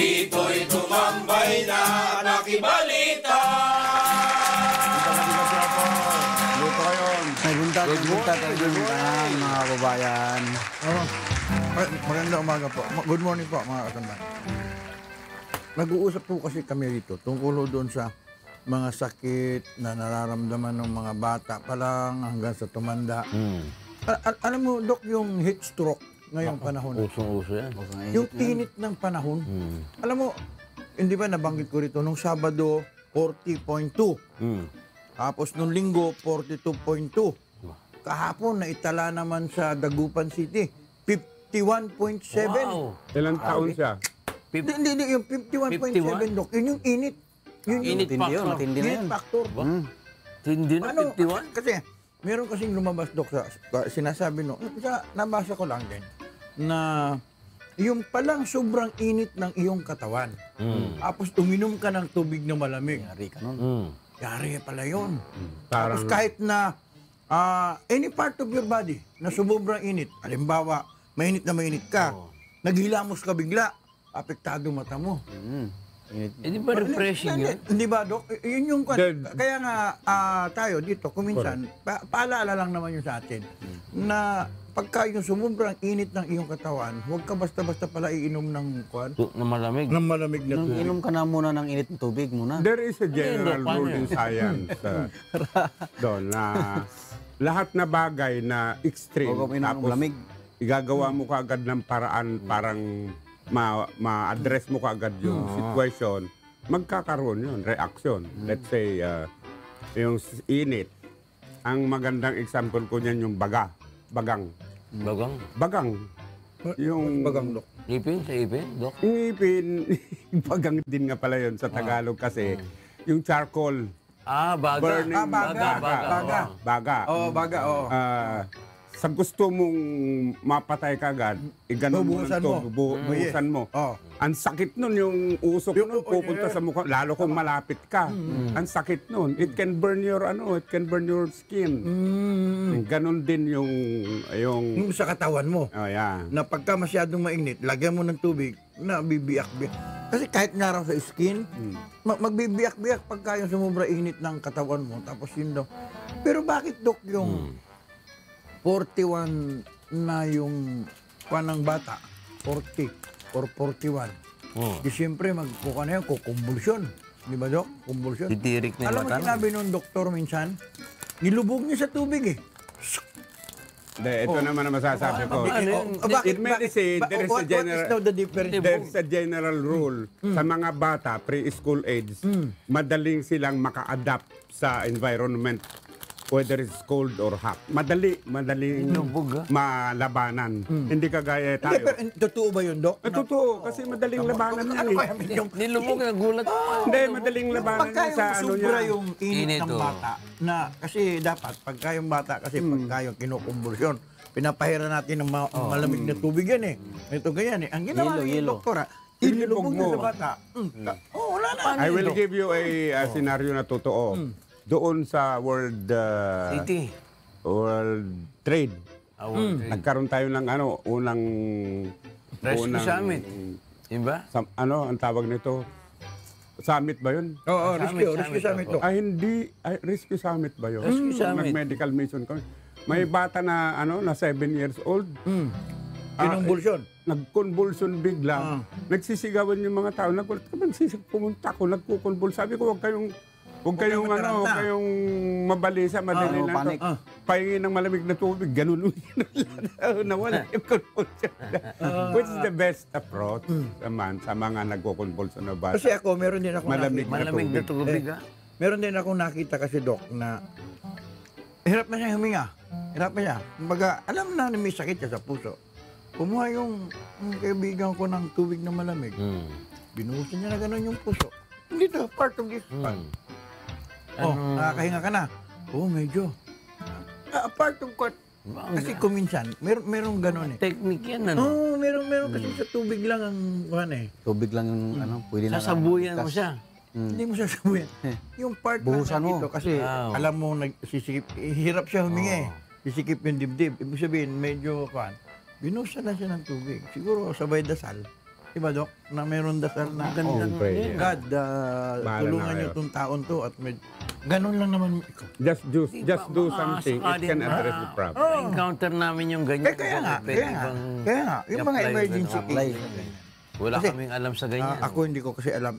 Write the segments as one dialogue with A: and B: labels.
A: Dito'y tumambay na nakibalita.
B: Luto kayo.
C: May buntat, mga kababayan.
B: Magandang umaga po. Good morning po, mga kasama. Nag-uusap po kasi kami rito tungkol doon sa mga sakit na nararamdaman ng mga bata pa lang hanggang sa tumanda. Alam mo, Dok, yung heat stroke ngayong panahon.
C: Usong-uso yan.
B: Yung init ng panahon. Alam mo, hindi ba nabanggit ko rito, nung Sabado, 40.2. Tapos nung Linggo, 42.2. Kahapon, naitala naman sa Dagupan City, 51.7.
C: Wow!
D: Ilang taon siya?
B: Hindi, yung 51.7, Dok. Yun yung init. Yun yung
C: Init factor. Matindi na
B: init
C: yan.
B: factor.
C: Tindi na,
B: Ano,
C: 51?
B: kasi meron kasing lumabas, Dok, sa sinasabi no, nabasa ko lang din, na yung palang sobrang init ng iyong katawan. Tapos uminom ka ng tubig na malamig.
C: Yari ka nun.
B: Yari pala yun. Tapos
D: Parang-
B: kahit na any part of your body na sobrang init, halimbawa, mainit na mainit ka, naghilamos ka bigla, apektado mata mo.
C: Di ba refreshing yun?
B: Hindi ba, Dok? Yun yung...
D: Dead.
B: Kaya nga tayo dito, kuminsan, paalala lang naman yun sa atin, na pagka yung sumubrang init ng iyong katawan, huwag ka basta-basta pala iinom ng kwan.
C: Na malamig.
B: Ng malamig na tubig.
E: Inom ka na muna ng init ng tubig muna.
D: There is a general
C: Ano, paano
D: rule
C: yun?
D: in science doon na lahat na bagay na extreme,
E: Huwag ka uminom ng lamig.
D: igagawa mo kaagad ng paraan parang ma-address mo kaagad yung situation, magkakaroon yun, reaction. Let's say, yung init. Ang magandang example ko niyan yung bagang.
C: Bagang.
D: Bagang. Yung
B: Bagang, Dok.
C: Ipin sa ipin, Dok?
D: ngipin, bagang din nga pala yun sa Tagalog kasi yung charcoal.
C: Baga.
D: Burning
B: baga.
D: Baga.
B: Oo, baga, oo.
D: Sa gusto mong mapatay kagad, iganon mo ng
B: Bubuhusan mo.
D: tubig, buhusan mo.
B: Oo.
D: Ang sakit nun, yung usok nun, pupunta sa mukha, lalo kung malapit ka. Ang sakit nun. It can burn your, it can burn your skin. Ganon din yung,
B: Yung sa katawan mo,
D: yeah.
B: na pagka masyadong mainit, lagyan mo ng tubig, na bibiyak-biyak. Kasi kahit nga raw sa skin, magbibiyak-biyak pagka yung sumubra init ng katawan mo. Tapos yun daw. Pero bakit, Dok, yung 41 na yung panang bata, 40 or 41. Di siyempre, magkuka na yan, kukumbulsyon. Di ba, Dok? Kumbulsyon.
C: Titirik na yung
B: Alam mo,
C: mata.
B: sinabi nung doktor minsan, nilubog niya sa tubig eh.
D: Ito naman ang masasabi ko.
B: Bakit?
D: In medicine, there is a
B: What is now the difference?
D: There's a general rule sa mga bata, preschool age, madaling silang maka-adapt sa environment, whether it's cold or hot. Madaling malabanan. Hindi kagaya
B: Hindi,
D: tayo.
B: pero totoo ba yun, Dok?
D: Totoo, kasi madaling labanan yan eh.
C: Nilubog na gulat.
D: Hindi, madaling labanan
B: Pagka
D: yan sa
B: yung
D: ano
B: sobra
D: niya.
B: yung init
C: Init,
B: ng
C: oh.
B: bata, na kasi dapat, pagka yung bata, kasi pagka yung kinukumbulsyon, pinapahira natin ng malamig na tubig yan eh. Ito ganyan eh. Ang ginawa ni doktora, inilubog
D: Inilubog
B: mo
D: mo.
B: sa bata. Wala na.
D: I will give you a scenario na totoo. Doon sa World
C: City.
D: World Trade. Nagkaroon tayo ng unang
C: Rescue Summit. Diba?
D: Ang tawag nito? Summit ba yun?
B: Oo, rescue
C: Summit,
B: summit, Dok.
D: Hindi. Rescue Summit ba yun?
C: Rescue Summit.
D: Nag-medical mission kami. May bata na, na 7 years old.
B: Kinumbulsyon.
D: Nag-convulsion bigla. Nagsisigawan yung mga tao. Pumunta ako, nagkukonvulse. Sabi ko, huwag kayong mabalisa, madali lang
E: panic.
D: to. Pahingin ng malamig na tubig, ganun. Nawala yung convulsion. Which is the best approach naman sa mga nagkukonvulsion na bata.
B: Kasi ako, meron din ako
D: Malamig
B: nakita.
C: Malamig na tubig, ha?
B: Meron din ako nakita kasi, Dok, na hirap na siya huminga. Hirap na siya. Kumbaga, alam na may sakit siya sa puso. Kumuha yung kaibigan ko ng tubig na malamig. Binuhusan niya na gano'n yung puso. Dito, part of this. Nakakahinga ka na. Medyo. Part of what? Kasi kuminsan, merong gano'n eh.
C: Technique yan, ano?
B: Meron kasi sa tubig lang ang
E: Tubig lang yung pwede na.
C: Sasabuyan mo siya.
B: Hindi mo sasabuyan. Yung part
E: Buhusan
B: na
E: mo.
B: dito, kasi alam mo, nagsisikip, hirap siya huminga eh. Sisikip yung dibdib. Ibig sabihin, medyo, binuhusan na siya ng tubig. Siguro sabay dasal. Diba, Dok? Na mayroon dasal na,
C: Ganda
D: Oh,
C: nga
D: pray,
C: yun.
D: yeah.
B: God,
D: Bahala
B: tulungan
D: na
B: niyo
D: kayo.
B: itong taon to at ganun lang naman.
D: Just do
C: Baka
D: something. It
C: sakaling
D: can address the problem.
C: encounter namin yung ganyan.
B: Kaya nga,
C: Pwede
B: kaya nga,
C: bang
B: kaya nga. Yung mga
C: i-apply
B: emergency
C: ganun?
B: cases.
C: Wala
B: Kasi,
C: kaming alam sa ganyan.
B: Ako hindi ko kasi alam.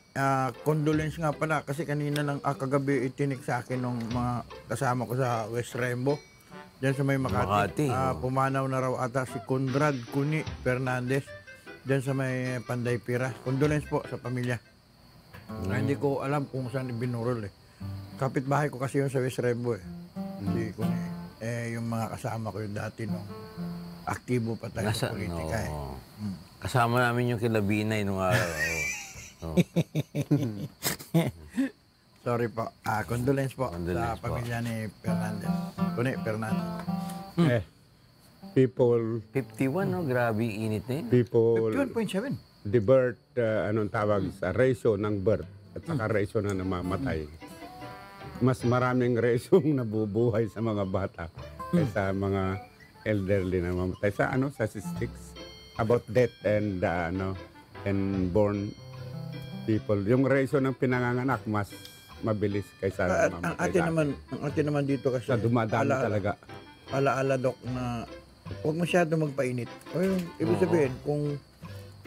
B: Condolence nga pala kasi kanina lang kagabi itinik sa akin ng mga kasama ko sa West Rembo. Diyan sa may Makati.
C: Makati, oh.
B: Pumanaw na raw ata si Conrad Cuni Fernandez. Diyan sa may Panday Pira. Condolence po sa pamilya. Hindi ko alam kung saan binurol eh. Kapitbahay ko kasi yun sa West Rembo eh. Hindi ko yung mga kasama ko yung dati nung aktibo pa tayo sa politika eh.
C: Oo. Kasama namin yung kilabinay nung araw. Oo.
B: Sorry po. Condolence po
C: Condolence
B: sa pamilya ni Fernandez. Cuni Fernandez.
D: People
C: 51, no? Grabe init na yun.
B: 51.7.
D: the birth, anong tawag sa ratio ng birth at saka ratio na namamatay. Mas maraming ratio nabubuhay sa mga bata kaysa mga elderly na mamatay. Sa statistics about death and and born people. Yung ratio ng pinanganganak mas mabilis kaysa
B: Ang
D: mamatay.
B: atin naman dito kasi
D: Sa dumadami talaga.
B: Alaala, Dok, na huwag masyado magpainit. O yung ibig sabihin, kung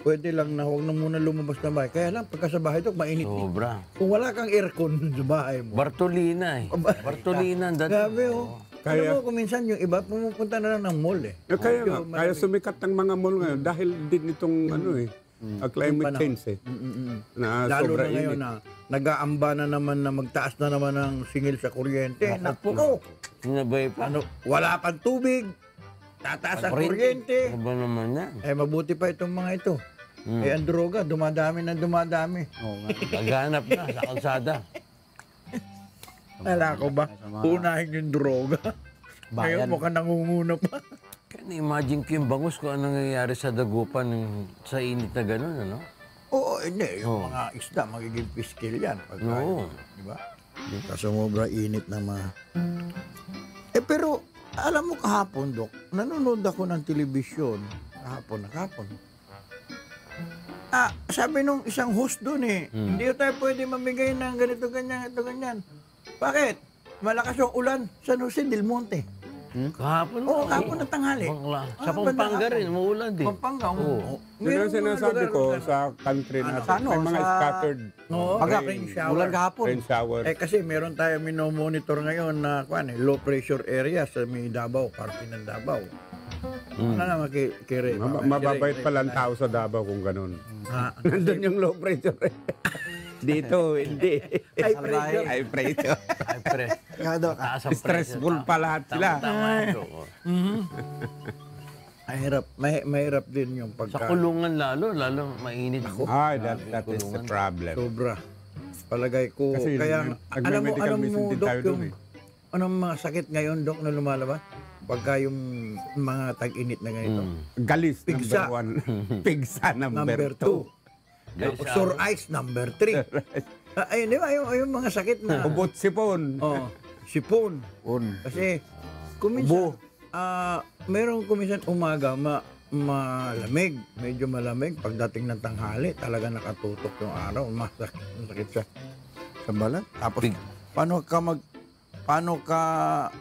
B: pwede lang na huwag na muna lumabas na bahay. Kaya lang, pagka sa bahay, Dok, mainit.
C: Sobra.
B: Kung wala kang aircon sa bahay mo.
C: Bartolina eh. Bartolina ang dati.
B: Grabe, oh.
D: Kaya-
B: Alam mo, kung minsan yung iba, pumupunta na lang ng mall eh.
D: Kaya nga,
B: Yung
D: kaya sumikat ng mga mall ngayon dahil din itong climate
B: panahon.
D: change eh. Na
B: Lalo
D: sobra
B: na ngayon
D: init.
B: na nag-aamba na naman na magtaas na naman ng singil sa kuryente. Naku,
C: Sinabay pa.
B: wala pang tubig. Tataas ang kuryente.
C: Ano ba naman yan?
B: Mabuti pa itong mga ito. Ang droga, dumadami na dumadami.
C: Naghanap na sa kalsada.
B: Wala ko ba? Unahin yung droga. Ngayon mukhang nangunguna pa.
C: Kaya na-imagine ko yung bangus kung anong nangyayari sa dagupan sa init na gano'n, ano?
B: Oo, hindi. Yung mga isda, magiging piskil yan.
C: Oo.
B: Di ba? Kaso sobra init na pero, alam mo kahapon, Dok, nanonood ako ng telebisyon. Kahapon. Sabi nung isang host doon hindi tayo pwede mamigay ng ganito, ganyan. Bakit? Malakas yung ulan sa San Jose del Monte.
C: Kahapon
B: Oo, kahapon ng tanghali.
C: Bangla. Sa Pampanga rin, muulan din.
B: Pampanga.
C: Oo.
D: Yun ang sinasabi ko sa country natin. May mga scattered
B: Rain shower.
E: Ulan kahapon.
D: rain shower.
B: Kasi meron tayo minomonitor ngayon na low pressure area sa may Davao, parte ng Davao. Ano naman kire?
D: Mababait pa lang tao sa Davao kung ganun. Nandun yung low pressure. Dito, hindi.
B: High pressure.
D: High pressure.
C: Ay, pre. Taas ang
D: Stressful
C: presyo.
D: pa lahat sila.
C: Tama ito.
B: Mahirap din yung
C: Sa
B: pagka
C: kulungan lalo mainit.
D: Ay, that is the problem.
B: sobra. Palagay ko.
D: Kasi
B: Kaya
D: nagme-medical
B: alam
D: mission
B: mo,
D: din
B: Dok,
D: tayo dun
B: yung anong mga sakit ngayon, Dok, na lumalabas? Pagka yung mga tag-init na ganito.
D: Galis,
B: Pigsa.
D: number 1. Pigsa, number
B: Number
D: 2.
B: 2. Sore eyes, number 3. Ayun, di ba? Yung mga sakit na.
D: Ubot sipon.
B: Sipon. Kasi, kuminsan, meron kuminsan umaga, malamig. Medyo malamig. Pagdating ng tanghali, talaga nakatutok yung araw. Masakit sa balat. Tapos, paano ka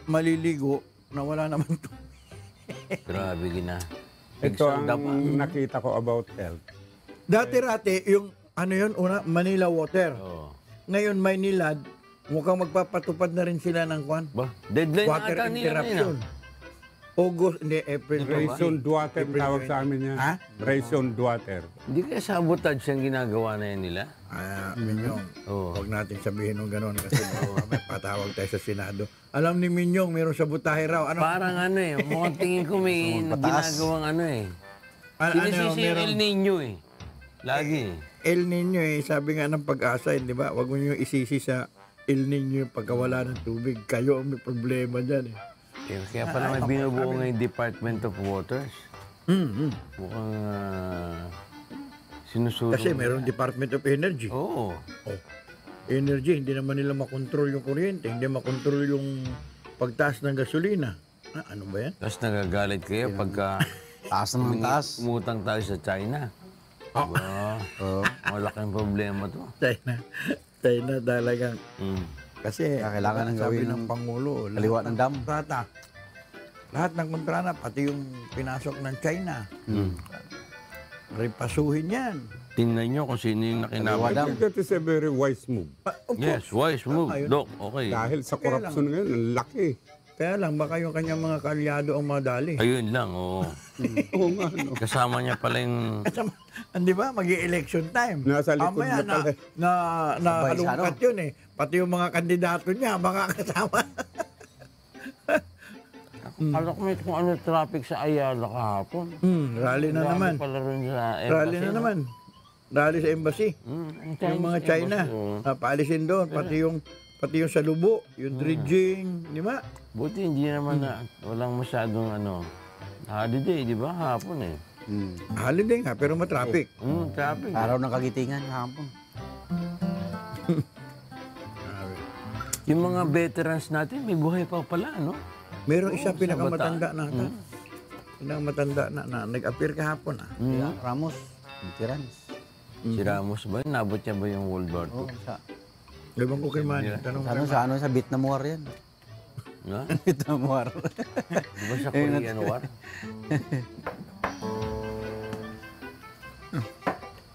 B: maliligo na wala naman to?
C: Grabe gina.
D: Ito ang nakita ko about health.
B: Dati-rati, yung una, Manila Water.
C: Oo.
B: Ngayon, Maynilad, mukhang magpapatupad na rin sila ng
C: Ba, deadline
B: water
C: na ata nila
B: interruption. August, hindi, April.
D: Ration Duater
B: April
D: tawag
B: 20.
D: sa amin yan.
B: Ha?
D: Ration Duater.
C: Hindi kaya sabotage yung ginagawa na yan nila?
B: Minyong,
C: Oo.
B: huwag natin sabihin ng gano'n kasi may patawag tayo sa Senado. Alam ni Minyong, mayroong sabutahe raw.
C: Parang mukhang tingin ko may ginagawang Sinisisi yung El Nino eh. Lagi.
B: El Nino sabi nga ng Pag-asa, di ba? Huwag mo nyo isisi sa El Nino yung pagkawala ng tubig. Kayo ang may problema dyan eh.
C: Kaya pala may binubuo ngayong Department of Waters. Mukhang sinusulong.
B: Kasi mayroong Department of Energy.
C: Oo.
B: Energy, hindi naman nila makontrol yung kuryente, hindi makontrol yung pagtaas ng gasolina. Ano ba yan?
C: Tapos nagagalit kayo pagka
E: Taas na ng taas.
C: umutang tayo sa China. Ba, malaking problema to.
B: China talagang.
C: Mm.
B: Kasi
E: Kailangan ng
B: sabi
E: gawin
B: ng Pangulo,
E: kaliwa ng dam.
B: kontrata. Lahat ng kontrata, pati yung pinasok ng China. Repasuhin yan.
C: Tingnan nyo kung sino yung
E: Kaliwa
C: nakinabang.
E: dam.
D: That is a very wise move.
B: Of
C: Yes,
B: course.
C: wise move,
B: Ayun.
C: Doc. Okay.
D: Dahil sa korupsyon ngayon, ang laki.
B: Kaya lang, baka yung kanyang mga kalyado ang madali.
C: Ayun lang, oo.
D: Oo nga, no.
C: Kasama niya pala yung...
B: Di ba? Mag-election time.
D: Nasa likod
B: Mamaya
D: na pala.
B: na
E: Sabay sa
B: halungkat yun eh. Pati yung mga kandidato niya, baka kasama.
C: Kala ko may kung ano traffic sa Ayala kahapon.
B: Rally na
C: Dami
B: naman.
C: pala rin sa embassy.
B: Rally na naman. Rally sa embassy. Yung mga China, paalisin doon. Pati yung sa Lubo, yung dredging, di ba?
C: Buti hindi naman na walang masyadong holiday, di ba? Hapon eh.
B: Holiday nga, pero matraffic.
C: Traffic.
E: Araw ng kagitingan kahapon.
C: Yung mga veterans natin, may buhay pa pala, no?
B: Merong isa
C: sa
B: pinakamatanda na ata. Pinakamatanda na nag-appear kahapon.
E: Yeah, Ramos, veterans.
C: Si Ramos ba? Nabot niya ba yung World War
E: Oo,
C: II?
E: sa
B: Ewan ko kay Manny. Tanong ko kay
E: sa Vietnam War yan.
C: No?
E: Vietnam War.
C: Di ba sa Korean War?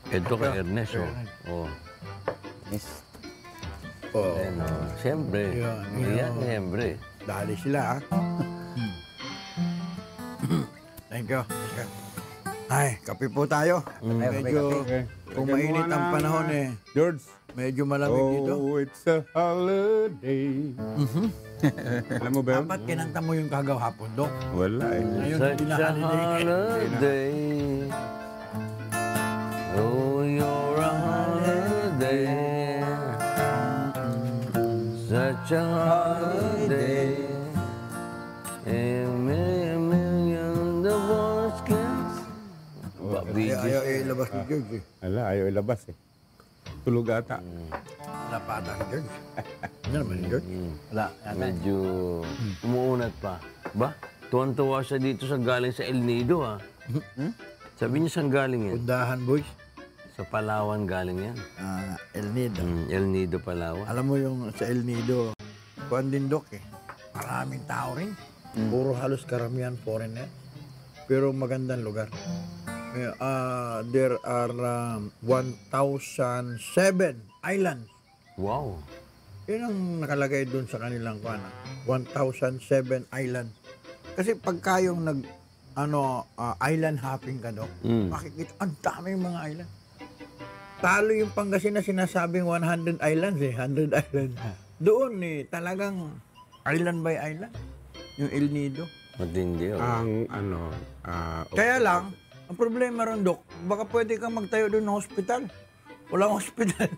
C: Ito kay Ernest, oh. Oh.
E: Yes.
B: Oh,
C: Ayan, oh. Siyempre.
B: Yan,
C: Ayan, siyempre.
B: dali sila, Thank you. Ay, kape po tayo. Medyo, kung mainit ang panahon eh,
D: George.
B: medyo malamig dito.
D: Oh, it's a holiday. Alam mo ba yun?
B: Dapat kinanta mo yung kagaw hapon, Dok.
D: Wala eh.
B: Ayun,
C: Such
B: hindi na
C: a
B: holiday.
C: holiday. Oh, you're a holiday. Such a holiday. A million the boys can...
B: Ayaw ilabas ni George eh.
D: Wala, ayaw ilabas eh. Tulog ata.
B: Wala pa ata si George. Ano naman ni George?
E: Wala.
C: Medyo umuunat pa. Ba? Tuwan-tuwa siya dito sa galing sa El Nido, ha? Sabi niya saan galing yan?
B: Pundahan, boys.
C: Sa Palawan galing yan.
B: El Nido.
C: El Nido, Palawan.
B: Alam mo yung sa El Nido, kuwan din, Dok eh. Maraming tao rin. Puro halos karamihan foreigner. Pero magandang lugar. There are 1,007 islands.
C: Wow.
B: Yun ang nakalagay doon sa kanilang kuwan. 1,007 islands. Kasi pagka yung island hopping ka, Dok, makikita, ang dami yung mga island. Talo yung Pangasinan sinasabing 100 islands eh, 100 islands. Doon eh, talagang island by island. Yung El Nido.
C: Matindi, oh.
D: Ang
B: Kaya lang, ang problema ron, Dok, baka pwede kang magtayo doon ng hospital. Walang hospital.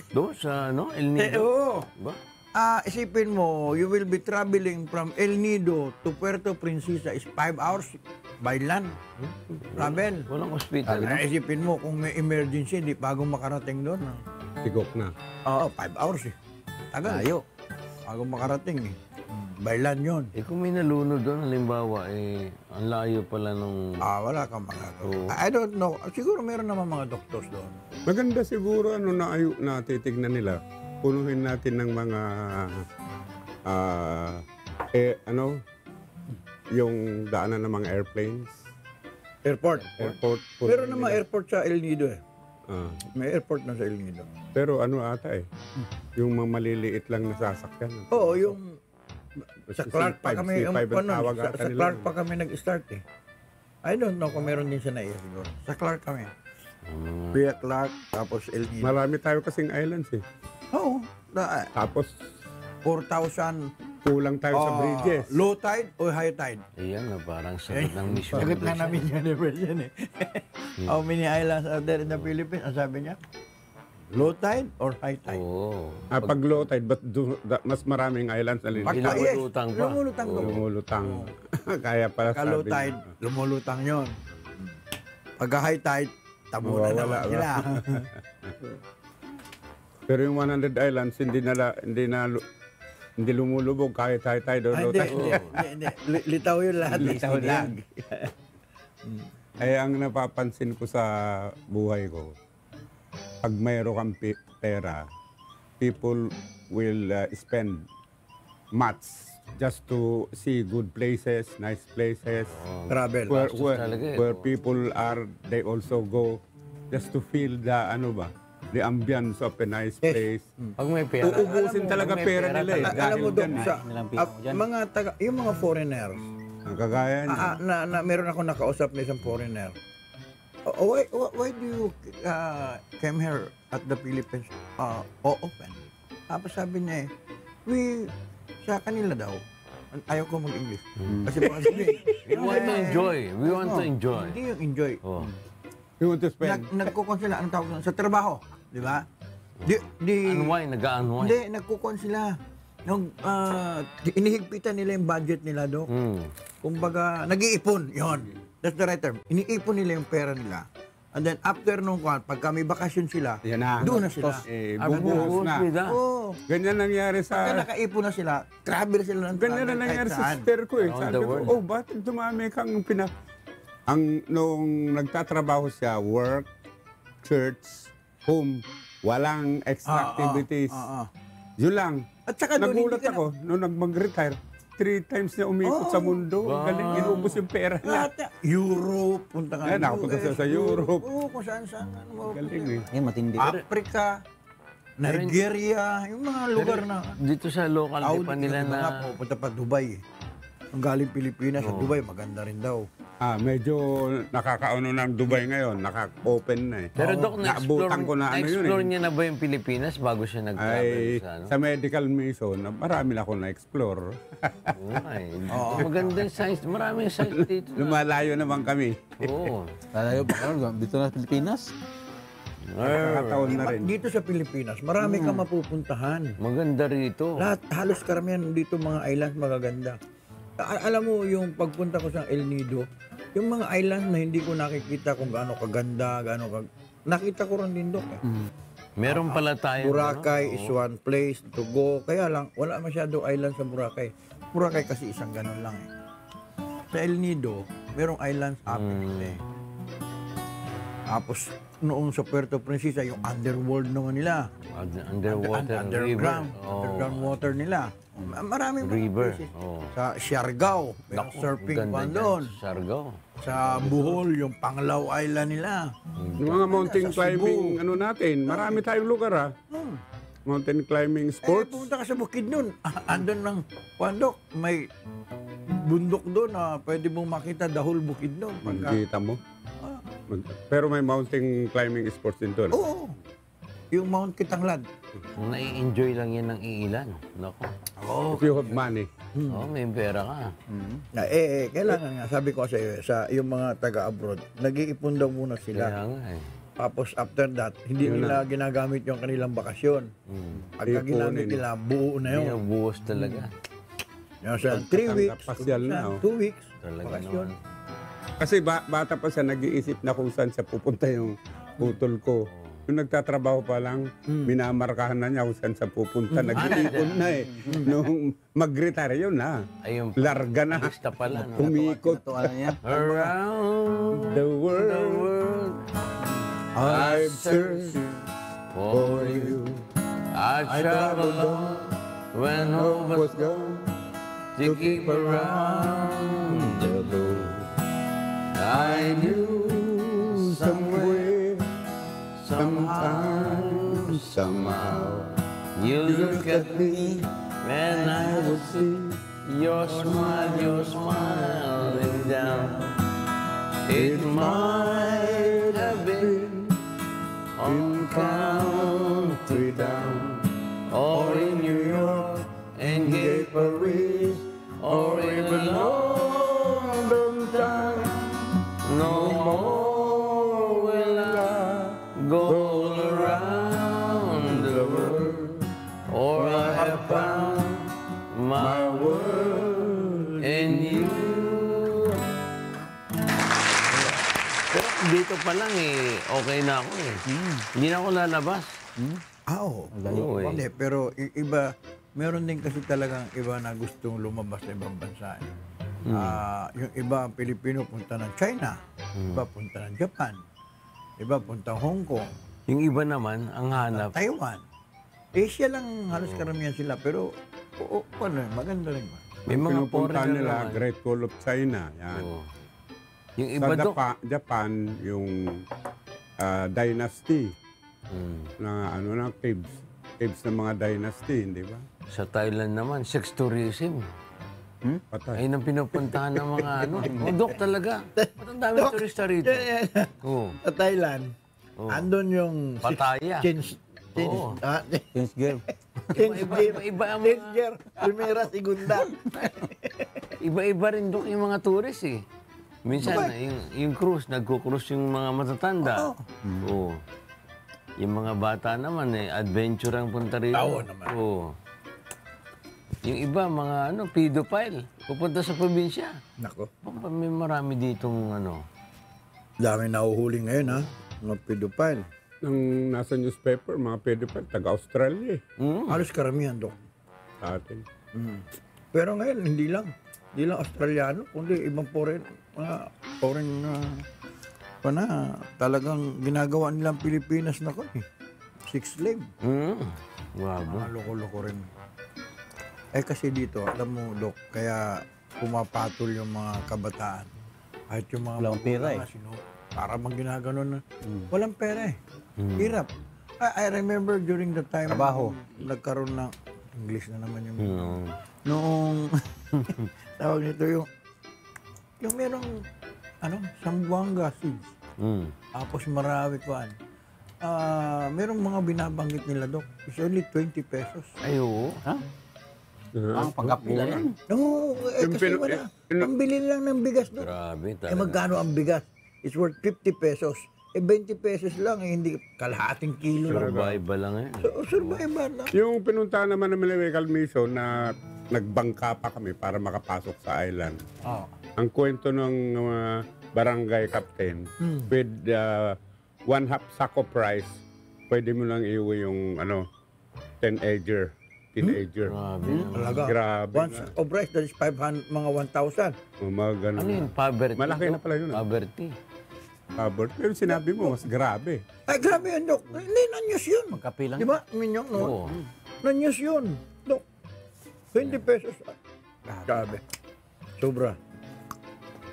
C: Doon sa, El
B: Eh,
C: Nido.
B: oo.
C: Ba?
B: Isipin mo, you will be traveling from El Nido to Puerto Princesa is 5 hours by land. Travel.
C: Walang hospital.
B: Isipin mo, kung may emergency, di bagong makarating doon.
D: tigok na.
B: Oo, 5 hours eh. Tagal.
E: Layo.
B: Bagong makarating eh. By land yun.
C: Eh kung may nalunod doon, halimbawa, ang layo pala nung...
B: Wala kang magagawa. I don't know. Siguro meron naman mga doctors doon.
D: Maganda siguro na titignan nila. Punuhin natin ng mga yung daanan ng mga airplanes.
B: Airport.
D: Airport.
B: Meron naman airport sa El Nido eh.
D: Ah,
B: May airport na sa El Nido.
D: pero ata eh. Yung mga maliliit lang na sasakyan.
B: Oo, yung sa Clark pa kami,
D: C5 ang tawag ata
B: sa
D: nila.
B: Clark pa kami nag-start eh. I don't know kung meron din sa Naiya siguro. Sa Clark kami. Via Clark, tapos El Nido.
D: Marami tayo kasing islands eh.
B: Oo.
D: Tapos
B: 4,000
D: kulang tayo sa bridges.
B: low tide o high tide?
C: Ayan na, parang sagot ng mission.
B: Sagot na namin yan eh. How many islands are there in the Philippines? Ang sabi niya, low tide or high tide?
C: Oo.
D: Pag low tide, but mas maraming islands na
B: Pagka
D: liliit.
B: yes,
C: Lumulutang pa.
B: lumulutang to.
D: Lumulutang. Kaya pala
B: Pagka low
D: sabi
B: tide, lumulutang yon. Pagka high tide, tabo na
D: Mawawala
B: naman sila.
D: Pero yung 100 islands, hindi lumulubog kahit high tide or low
B: Hindi,
D: tide.
B: hindi. Litaw yun lahat. Litaw lang.
D: Ay, ang napapansin ko sa buhay ko, pag mayroon kang pera, people will spend much just to see good places, nice places.
B: Travel.
C: talaga eh.
D: Where people are, they also go just to feel the, the ambience of a nice place.
C: Pag may pera.
D: Uubusin talaga pera nila eh.
B: Alam
D: Dahil
B: mo, Dok,
D: dyan eh.
B: sa,
E: Nilang pinaw dyan.
B: yung mga foreigners,
D: Ang kagaya niya.
B: meron ako nakausap na isang foreigner. Why do you came here at the Philippines often? Tapos sabi niya sa kanila daw, ayaw ko mag-English. Kasi baka sabihin,
C: We want to enjoy. We want to enjoy.
B: Hindi yung enjoy.
C: Oh.
D: You want to spend?
B: Nagkukon sila, anong tawag doon? Sa trabaho, di ba?
C: Unwind, nag-unwind.
B: Hindi, nagkukon sila. Inihigpitan nila yung budget nila, Dok. Kumbaga, nag-iipon, yon. That's the right term. Iniipon nila yung pera nila. And then after nung pagka may bakasyon sila,
D: Yan na.
B: doon na sila.
D: Bubuhos na.
B: Oo.
D: Ganyan nangyari
B: Pagka
D: sa...
B: nakaipon na sila, travel sila ng
D: Ganyan na
B: travel
D: nangyari
B: kahit
D: sa
B: saan.
D: sister ko eh.
C: Around
D: Sabi
C: the
D: ko,
C: world.
D: bakit dumami kang nung nagtatrabaho siya, work, church, home, walang extra activities. Yun lang.
B: At saka doon,
D: Nagulat
B: hindi ka na-
D: ako, nung mag-retire, 3 times niya umikot sa mundo. Galing, inubos yung pera niya.
B: Lahat Europe, punta ka
D: Yan, nakapunta siya sa Europe.
B: Oo, kung saan-saan.
D: Galing eh.
E: Yan, matindi.
B: Africa, Nigeria, yung mga lugar na
C: Dito sa local di
B: Audi,
C: pa nila
B: iba
C: na...
B: nga pupunta pa Dubai. Ang galing Pilipinas sa Dubai, maganda rin daw.
D: Medyo nakakaano ng Dubai ngayon, naka-open na eh.
C: Pero Dok,
D: Naabutan ko na ano yun
C: na-explore
D: eh.
C: niya na ba yung Pilipinas bago siya nag-travel
D: Ay,
C: sa ano?
D: sa medical mission, marami na ako na-explore.
C: Ay, maganda yung science. Maraming science dito.
D: Lumalayo naman kami.
C: Oo.
E: Lalayo pa karon dito na Pilipinas.
D: Nakakataon na rin.
B: Dito sa Pilipinas, marami kang mapupuntahan.
C: Maganda rito.
B: Lahat, halos karamihan dito mga islands magaganda. Alam mo, yung pagpunta ko sa El Nido, yung mga islands na hindi ko nakikita kung gaano kaganda, nakita ko rin din, Dok.
C: Meron pala tayo.
B: Boracay is one place to go. Kaya lang, wala masyado island sa Boracay. Boracay kasi isang ganun lang eh. Sa El Nido, merong islands apat eh. Tapos, noong sa Puerto Princesa, yung underworld naman nila.
C: Underwater
B: Underground.
C: river. Oh.
B: Underground water nila. Maraming mga
C: River.
B: places.
C: Oh.
B: Sa Siargao, may surfing pa doon.
C: Siargao.
B: Sa Bohol, yung Panglao Island nila.
D: Yung mga mountain
B: Sa Cebu.
D: climbing, natin, marami tayong lugar Mountain climbing sports.
B: Pumunta ka sa Bukidnon. Andun ng Kwandok, may bundok doon na pwede mong makita the whole Bukidnon.
D: Magkita mo. Pero may mountain climbing sports din doon.
B: Oo. Yung Mount Kitanglad.
C: Nai-enjoy lang yan ng iilan. Nako.
D: If you have money.
C: Oh, may pera ka.
B: Kailangan nga, sabi ko sa iyo, sa yung mga taga-abroad, nag-iipon daw muna sila.
C: Kaya nga eh.
B: Tapos after that, hindi nila ginagamit yung kanilang bakasyon. Pagka ginamit nila, buo na yun.
C: Binabuhos talaga.
B: Yung sa 3 weeks,
D: Pasyal na,
B: 2 weeks,
C: Talaga
B: bakasyon.
C: naman.
D: Kasi bata pa siya, nag-iisip na kung saan siya pupunta yung putol ko. Yung nagtatrabaho pa lang, minamarkahan na niya kung saan sia pupunta. Nag-iipon na eh. Nung mag-retire, yun na.
C: Ayun,
D: Larga na.
C: lista pala. No?
D: Umikot.
E: Tuwa niya.
C: Around
D: The
C: the
D: world
C: world,
D: I've searched
C: for you. I traveled on when hope was
D: gone.
C: to keep around the globe. I knew somewhere,
D: Sometime, somehow,
C: you look at me and I would see your smiling down. It might have been on country down, or in New York and Gay Paris, or in London town. No more will I go all around the world, or I have found my world in you. Pero dito pa lang eh, okay na ako eh. Hindi na ako lalabas.
B: Oo.
C: Oo eh.
B: Hindi, pero iba, meron din kasi talagang iba na gustong lumabas sa ibang bansa. Yung iba Pilipino punta ng China, iba punta ng Japan, iba punta Hong Kong,
C: Yung iba naman, ang hanap,
B: Taiwan. Asia lang halos karamihan sila, pero maganda rin ba?
C: may mga
D: Pinupunta
C: foreigner
D: nila,
C: naman.
D: Great Wall of China. Yan.
C: Oo. Yung
D: Sa
C: iba, Dok,
D: Japan, yung dynasty
C: Mm.
D: na caves. Caves ng mga dynasty, hindi ba?
C: Sa Thailand naman, sex tourism.
D: Patay.
C: Ayun ang pinupuntahan ng mga Dok talaga. Ba't ang daming turista rito? Oo.
B: Sa Thailand,
C: Oo.
B: andun yung
C: Pattaya. Oo.
E: Change game.
C: Iba ang mga,
B: Primera, Segunda.
C: iba-iba rin, Dok, yung mga tourist eh. Minsan, yung cruise, nagko-cruise yung mga matatanda. Oo. Yung mga bata naman adventure ang punta rito.
B: Oo naman.
C: Oo. Yung iba, mga pedophile. Pupunta sa probinsya.
B: Nako,
C: May marami ditong
B: dami nahuhuli ngayon ha, mga pedophile.
D: Nang nasa newspaper, mga pedophile, taga-Australia
B: Halos karamihan, Dok.
D: sa atin.
B: Pero ngayon, hindi lang Australiano, kundi ibang foreign talagang ginagawa nilang Pilipinas na sex slave.
C: Wow.
B: Mga loko-loko rin. Kasi dito, alam mo, Dok, kaya pumapatol yung mga kabataan. Kahit yung mga
E: Walang pera
B: para mang ginaganon na. Walang pera eh. Hirap. I remember during the time
E: Trabaho.
B: nagkaroon ng English na naman yung
C: Mm.
B: noong tawag nito yung merong Sambuanga Seeds.
C: Mm.
B: Tapos Marawi kuan. Merong mga binabanggit nila, Dok. It's only 20 pesos.
C: Ay, oo.
E: Ang pagkapila yan.
B: No, kasi wala. Pambili lang ng bigas, Dok.
C: Grabe talaga.
B: Magkano ang bigas? It's worth 50 pesos. 20 pesos lang, hindi kalahating kilo lang.
C: Survival lang eh.
B: Survival lang.
D: Yung pinunta naman ng medical mission na nagbangka pa kami para makapasok sa island. Ang kwento ng barangay captain, with 1/2 sack of rice, pwede mo lang iuwi yung teenager.
C: Grabe.
B: Talaga.
D: Grabe.
B: Once of rice, that is 500, mga 1,000.
D: Mga ganun.
C: Ano yun? Poverty.
D: Malaki na pala yun.
C: Poverty.
D: Covered. Pero sinabi mo, mas grabe.
B: Ay, grabe yun, Dok. Hindi, na-news yun.
E: Magkapilang.
B: Di ba, Minyong, no?
C: Oo.
B: Na-news yun, Dok. 20 pesos. Grabe. Sobra.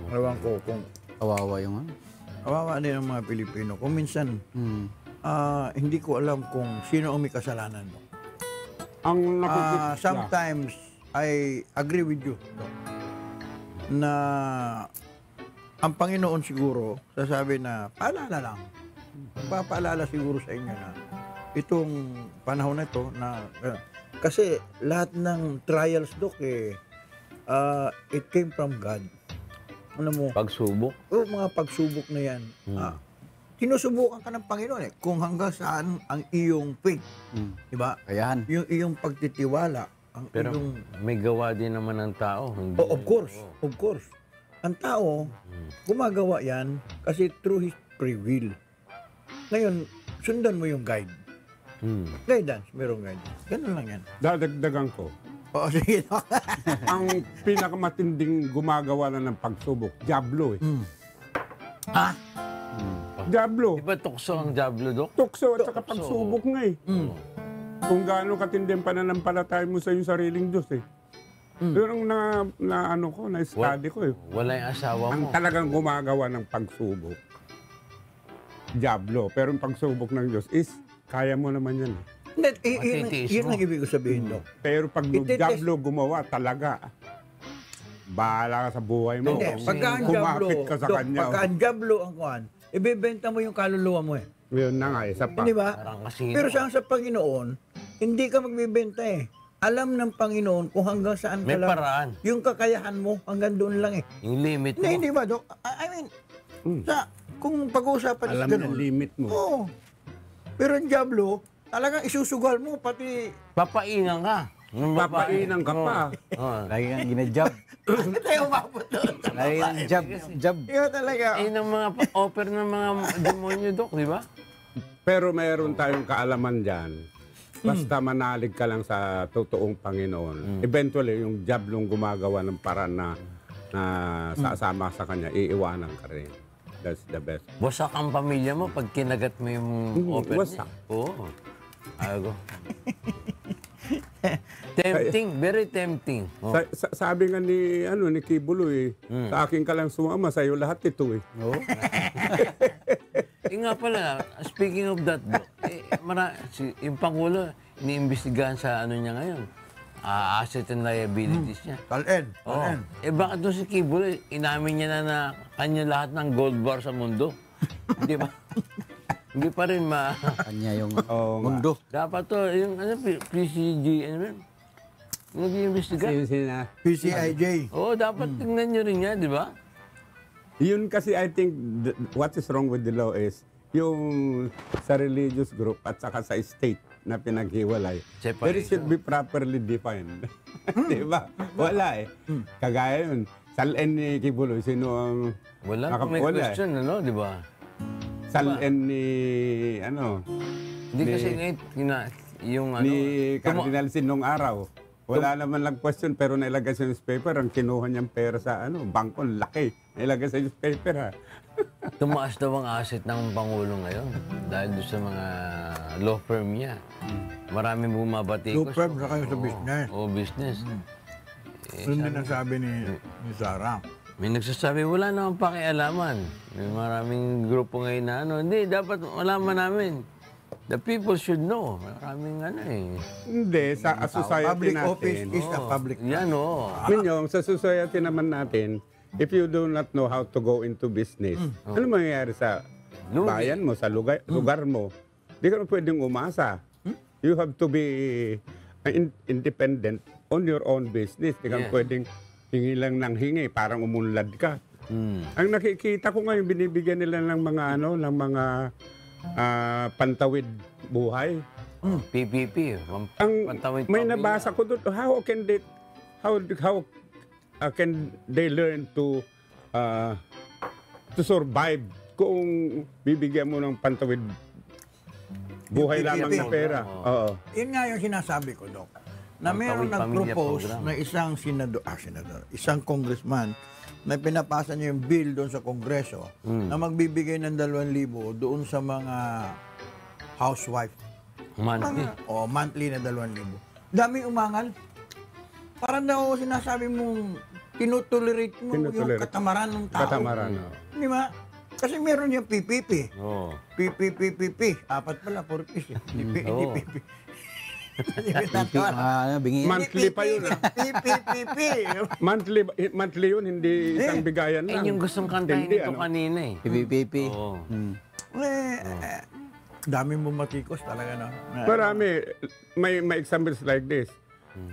B: Ewan ko kung
E: Kawawa yung
B: kawawa din ang mga Pilipino. Kung minsan, hindi ko alam kung sino ang may kasalanan, Dok.
D: Ang nakikita.
B: Sometimes, I agree with you, Dok, na ang Panginoon siguro, sasabi na, paalala lang. Papaalala siguro sa inyo na itong panahon na ito na kasi lahat ng trials, Dok, it came from God. Ano mo?
C: Pagsubok.
B: Mga pagsubok na yan. Sinusubukan ka ng Panginoon kung hanggang saan ang iyong faith. Di ba?
E: Kayahan.
B: Yung iyong pagtitiwala. Ang
C: Pero
B: iyong...
C: may gawa din naman ng tao. Hindi.
B: Of course. Ang tao, gumagawa yan kasi through his free will. Ngayon, sundan mo yung guide. Guidance, merong guidance. Ganun lang yan.
D: Dadagdagan ko.
B: Oo, sige.
D: Ang pinakamatinding gumagawa na ng pagsubok, Diablo eh. Diablo.
C: Di ba tukso ang Diablo, Dok?
D: Tukso at saka pagsubok nga eh. Kung gaano katindi ang pananampalataya mo sa iyong sariling Diyos eh. Pero na-study ko eh.
C: Wala yung asawa
D: Ang
C: mo.
D: talagang gumagawa ng pagsubok, Diablo. Pero yung pagsubok ng Diyos is, kaya mo naman yan eh.
B: Hindi, yun ang ibig ko sabihin, Dok.
D: Pero pag Diablo gumawa, talaga, bahala ka sa buhay mo.
B: Hindi, pagka ang
D: Kumapit
B: Diablo,
D: ka sa
B: Dok,
D: kanya.
B: pagka ang Diablo ang kuhan, ibebenta mo yung kaluluwa mo eh.
D: Yun na nga, isa pa.
B: Hindi ba?
C: Parang kasino.
B: Pero sa Panginoon, hindi ka magbebenta eh. Alam ng Panginoon kung hanggang saan ka
C: May
B: lang.
C: paraan.
B: Yung kakayahan mo, hanggang doon lang eh.
C: Yung limit mo.
B: Hindi ba, Dok? I mean, kung pag-uusapan is
D: Alam
B: ganun.
D: ng limit mo.
B: Oo. Pero ang Diablo, talagang isusugal mo, pati...
C: Papaingan ka. Yung babae.
D: Papainang ka pa.
C: Oo.
E: Lagi kang ginajab.
B: Tayo umabot doon.
E: Lagi kang jab.
B: Yun talaga.
C: Ayun ang mga offer ng mga demonyo, Dok, di ba?
D: Pero mayroon tayong kaalaman dyan. Basta manalig ka lang sa totoong Panginoon. Eventually, yung Diablong gumagawa ng paraan na na sasama sa kanya, iiwanan ka rin. That's the best.
C: Wasak ang pamilya mo pag kinagat mo yung offer
D: wasak.
C: niya. Oo. Ayaw. Tempting, very tempting. Oh.
D: Sabi nga ni Kibulo sa akin ka lang sumama, sa'yo lahat ito
C: Oo. Nga pala, speaking of that, Doc, yung Pangulo, iniimbestigahan sa niya ngayon. Asset and liabilities niya.
B: Talen.
C: Oh. Bakit doon si Kibulo, inamin niya na kanya lahat ng gold bar sa mundo? Hindi ba? Hindi pa rin
E: Kanya yung
D: Oo nga.
E: mundo.
C: Dapat to, yung PCG, nag-iimbestiga.
B: PCIJ.
C: Oo, dapat tingnan nyo rin yan, di ba?
D: Yun kasi I think what is wrong with the law is yung sa religious group at saka sa state na pinaghiwalay.
C: Separation.
D: But it should be properly defined. Di ba? Wala Kagaya yun. Salen ni Kibulo, sino ang...
C: Wala pa may question, di ba?
D: Salen ni,
C: Hindi kasi ngayon, yung
D: ni Cardinal Sin nung araw. Wala naman lang question pero nailagay sa newspaper, ang kinuha niyang pera sa bangko, laki. Nailagay sa newspaper ha.
C: Tumaas daw ang asset ng Pangulo ngayon dahil doon sa mga law firm niya. Maraming bumabatikos.
B: Law firm, saka yung sa business.
C: Oo, business.
B: Yun din ang sabi ni Sarah.
C: May nagsasabi, wala namang pakialaman. May maraming grupo ngayon na hindi, dapat malaman namin. The people should know. Maraming
D: Hindi, sa society
B: Public
D: natin.
B: office is a public.
C: Yan,
D: Minyong, sa society naman natin, if you do not know how to go into business, ano mangyayari sa bayan mo, sa lugar mo? Di ka na pwedeng umasa. You have to be independent on your own business. Di ka pwedeng hingi lang ng hingi, parang umunlad ka. Ang nakikita ko ngayon, binibigyan nila ng mga ng mga pantawid buhay.
C: PPP.
D: May nabasa ko doon, how can they learn to survive kung bibigyan mo ng pantawid buhay lamang na pera. Oo.
B: Yun nga yung sinasabi ko, Doc. Na mayroong
C: Pamilya
B: nag-propose
C: program.
B: na isang isang congressman na pinapasa niya yung bill doon sa Kongreso na magbibigay ng 2,000 doon sa mga housewife.
C: Monthly.
B: Monthly na 2,000. Daming umangal. Parang daw sinasabi mong tinutolerate mo yung katamaran ng tao.
D: Katamaran.
B: Di ba? Kasi meron yung PPP.
C: Oo.
B: PPP. Apat pala, 4 piece.
C: Oo.
B: PPP.
E: Bingi.
D: Monthly pa yun.
B: PPP.
D: Monthly yun, hindi isang bigayan lang.
C: Yung gustong kantahin
D: Hindi,
C: nito kanina
E: PPP.
C: Oo.
B: Daming bumatikos talaga na.
D: Marami. May examples like this.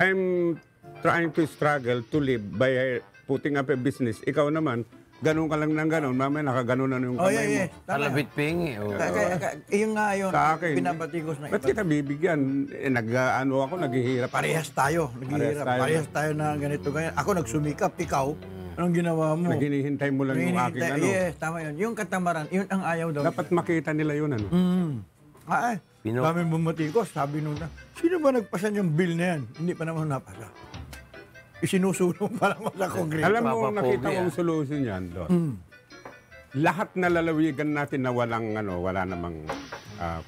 D: I'm trying to struggle to live by putting up a business. Ikaw naman, ganun ka lang ng ganun. Mamaya nakaganon na yung kamay mo.
C: Kalabit pingi.
B: Yung nga yun,
D: Sa akin,
B: pinabatikos na
D: ba't kita bibigyan? Ako, naghihirap.
B: Parehas tayo. Naghihirap. Parehas tayo na ganito ganyan. Ako nagsumikap, ikaw. Anong ginawa mo?
D: Hinihintay mo lang yung aking
B: Yes, tama yun. Yung katamaran, yun ang ayaw daw.
D: Dapat makita nila yun,
B: Daming bumatikos. Sabi nung sino ba nagpasa yung bill na yan? Hindi pa naman napasa. Isinusulong pa lang sa Kongreso.
D: Alam mo,
C: Papapogi,
D: nakita kong solution yan, Don. Lahat na lalawigan natin na wala namang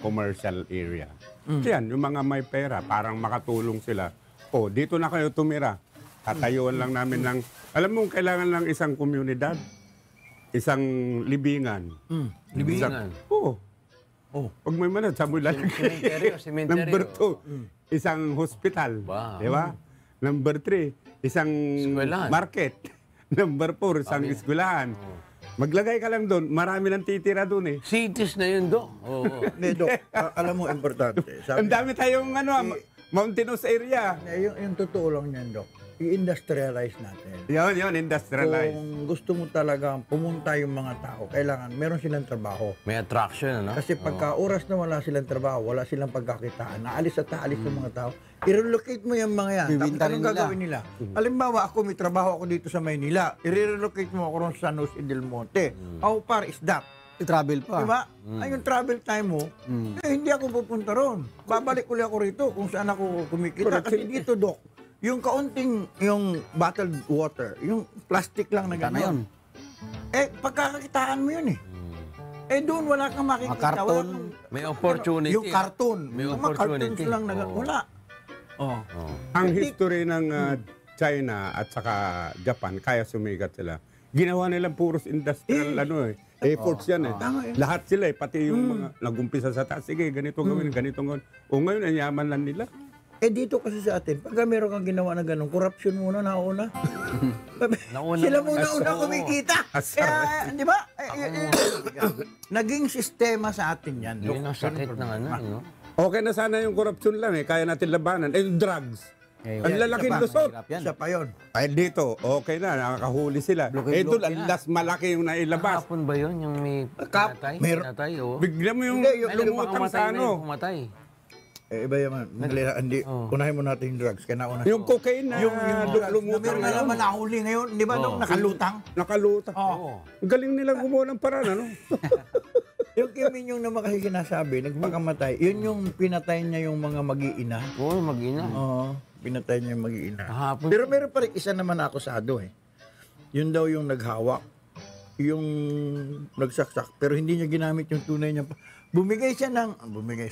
D: commercial area. Yan, yung mga may pera, parang makatulong sila. Dito na kayo tumira. Tatayuan lang namin ng, alam mo, kailangan lang isang komunidad, isang libingan.
C: Libingan.
D: Pag may manat, sa mo lalagay.
C: Cemetery.
D: Number 2, isang hospital.
C: Wow.
D: Di ba? Number 3, isang
C: Eskwelahan.
D: market. Number 4, isang eskwelahan. Maglagay ka lang doon, marami nang titira doon eh.
C: Cities na yun, Dok. Oo.
B: Hindi, Dok, alam mo, importante.
D: Ang dami tayong mountainous area.
B: Yung totoo lang yan, Dok. I-industrialize natin.
D: Yun, industrialized.
B: Kung gusto mo talagang pumunta yung mga tao, kailangan meron silang trabaho.
C: May attraction,
B: Kasi pagka oras na wala silang trabaho, wala silang pagkakitaan, naalis at naalis yung mga tao, i-relocate mo yung mga yan.
E: Bibinta
B: Tapos anong
E: rin nila.
B: gagawin nila? Halimbawa, ako may trabaho ako dito sa Maynila, i-relocate mo ako ron sa San Jose del Monte. How far is that?
E: Travel pa.
B: Diba? Ay, yung travel time mo, hindi ako pupunta ron. Babalik ulit ako rito kung saan ako kumikita. Kasi dito, Dok, yung kaunting, yung bottled water, yung plastic lang na
E: Kita na yun.
B: gano'n. Pagkakakitaan mo yun eh. Doon wala kang makikita.
E: Mga karton.
B: Wala kang-
C: May opportunity.
B: Yung cartoon.
C: May
B: Yung mga
C: opportunity.
B: cartoons lang na
C: Oo.
B: wala. Oh.
D: Ang history ng China at saka Japan, kaya sumigat sila. Ginawa nilang puros industrial efforts yan eh.
B: Tama yun.
D: Lahat sila pati yung mga nagumpisa sa taas. Sige, ganito gawin, ganito gawin. O ngayon, ang yaman lang nila.
B: Dito kasi sa atin, pagka meron kang ginawa na gano'n, corruption muna, nauna.
C: Nauna
B: Sila
C: muna.
B: muna kumikita. Kaya, di ba? Naging sistema sa atin yan.
C: Yun ang sakit ng ano, no?
D: Okay na sana yung corruption lang kaya natin labanan. Yung drugs.
E: Ngayon.
D: Ang lalaking lusot.
E: Hirap yan.
B: Isa pa yun.
D: Ay dito, okay na, nakakahuli sila. Doon, ang last malaki yung nailabas.
C: Kahapon ba yun? Yung may pinatay? Pinatay, oo.
D: Bigla mo yung
B: Hindi, yung
D: lumutang
C: Pumatay
D: sa
C: na yung
D: ano.
C: pumatay.
B: Iba yaman. Hindi, unahin mo natin yung drugs. Kaya nauna.
D: Yung cocaine na lumutang
B: Meron na naman nahuli ngayon. Di ba nung nakalutang?
D: nakalutang.
C: Oo.
D: Ang galing nilang gumawa ng paraan, ano?
B: Yung Kim Min-young naman kasi sinasabi, nagpakamatay, yun yung pinatay niya yung mga mag-iina.
C: Oo, mag-ina.
B: Oo, pinatay niya yung mag-iina.
C: Kahapon.
B: Pero meron pa rin isa naman akusado eh. Yun daw yung naghawak. Yung nagsaksak. Pero hindi niya ginamit yung tunay niya.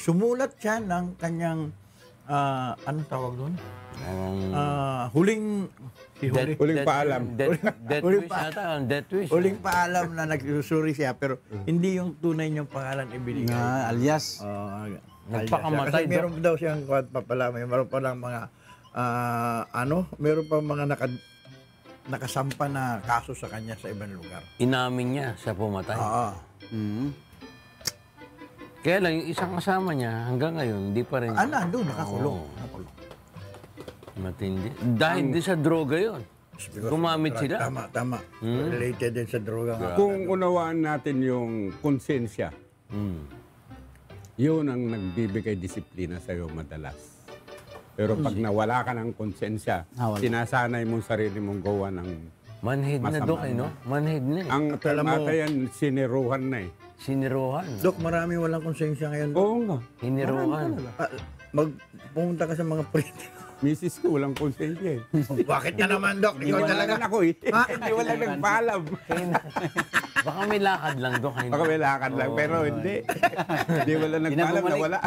B: Sumulat siya ng kanyang, anong tawag doon? Huling
D: Huling paalam.
C: Death
B: Huling
C: wish ata. Death wish.
B: Huling paalam na nagsusuri siya, pero hindi yung tunay niyang pangalan ibinigay.
E: Alias.
C: Nagpakamatay
B: Kasi meron daw siyang papalamay, meron pa lang mga, meron pa mga nakasampa na kaso sa kanya sa ibang lugar.
C: Inamin niya sa pumatay.
B: Oo.
C: Kaya lang, yung isang kasama niya, hanggang ngayon, hindi pa rin.
B: Doon, nakakulong.
C: Oo.
B: Nakakulong.
C: Matindi. Dahil di sa droga yun. Gumamit sila.
B: Tama. Related din sa droga nga.
D: Kung unawaan natin yung konsensya, yun ang nagbibigay disiplina sa'yo madalas. Pero pag nawala ka ng konsensya, sinasanay mong sarili mong gawa ng
C: Manhid na, Dok, no? Manhid na eh.
D: ang termata yan, siniruhan na eh.
C: Siniruhan.
B: Dok, marami walang konsensya ngayon.
D: Oo nga.
C: Hiniruhan.
B: Pumunta ka sa mga politiko.
D: Misis ko, walang konsensya eh.
B: Bakit na naman, Dok? Ikaw talaga.
D: ako eh. Hindi wala nagpaalam.
C: Baka may lakad lang, Dok.
D: Baka may lakad lang, pero hindi. Hindi wala nagpaalam na wala.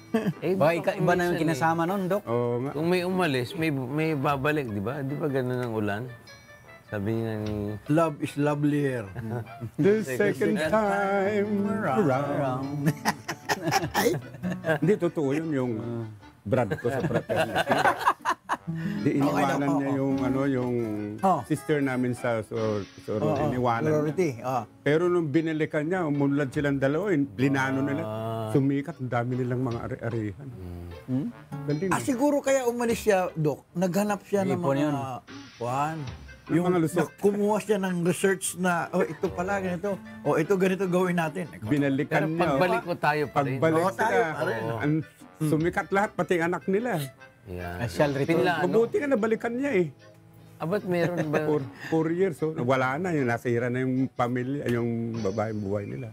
E: Baka iba na yung kinasama nun, Dok.
D: Oo nga.
C: Kung may umalis, may babalik, di ba? Di ba ganun ang ulan? Sabi niya ni...
B: Love is lovelier.
D: The second time around. Hindi, totoo yun yung brad ko sa fraternity. Di iniwanan niya yung sister namin sa iniwanan
B: Priority.
D: niya. Pero nung binalikan niya, umunlad silang dalawa, blinano nila. Sumikat, ang dami nilang mga ari-arihan. Galing.
B: Siguro kaya umalis siya, Dok. Naghanap siya ng mga...
D: Yung mga lusot.
B: Kumuha siya ng research na, ito pala, ganito. Ito ganito gawin natin.
D: Binalikan
C: Pero
D: niya.
C: pagbalik ko tayo pa rin.
D: Pagbalik
B: tayo
D: sila.
B: pa rin.
D: Sumikat lahat, pati anak nila.
C: Yan.
E: Shall return.
C: Pinla, ano?
D: Mabuti nga nabalikan niya eh.
C: Abat meron ba?
D: 4 years, wala na. Yung nasira na yung pamilya, yung babaeng buhay nila.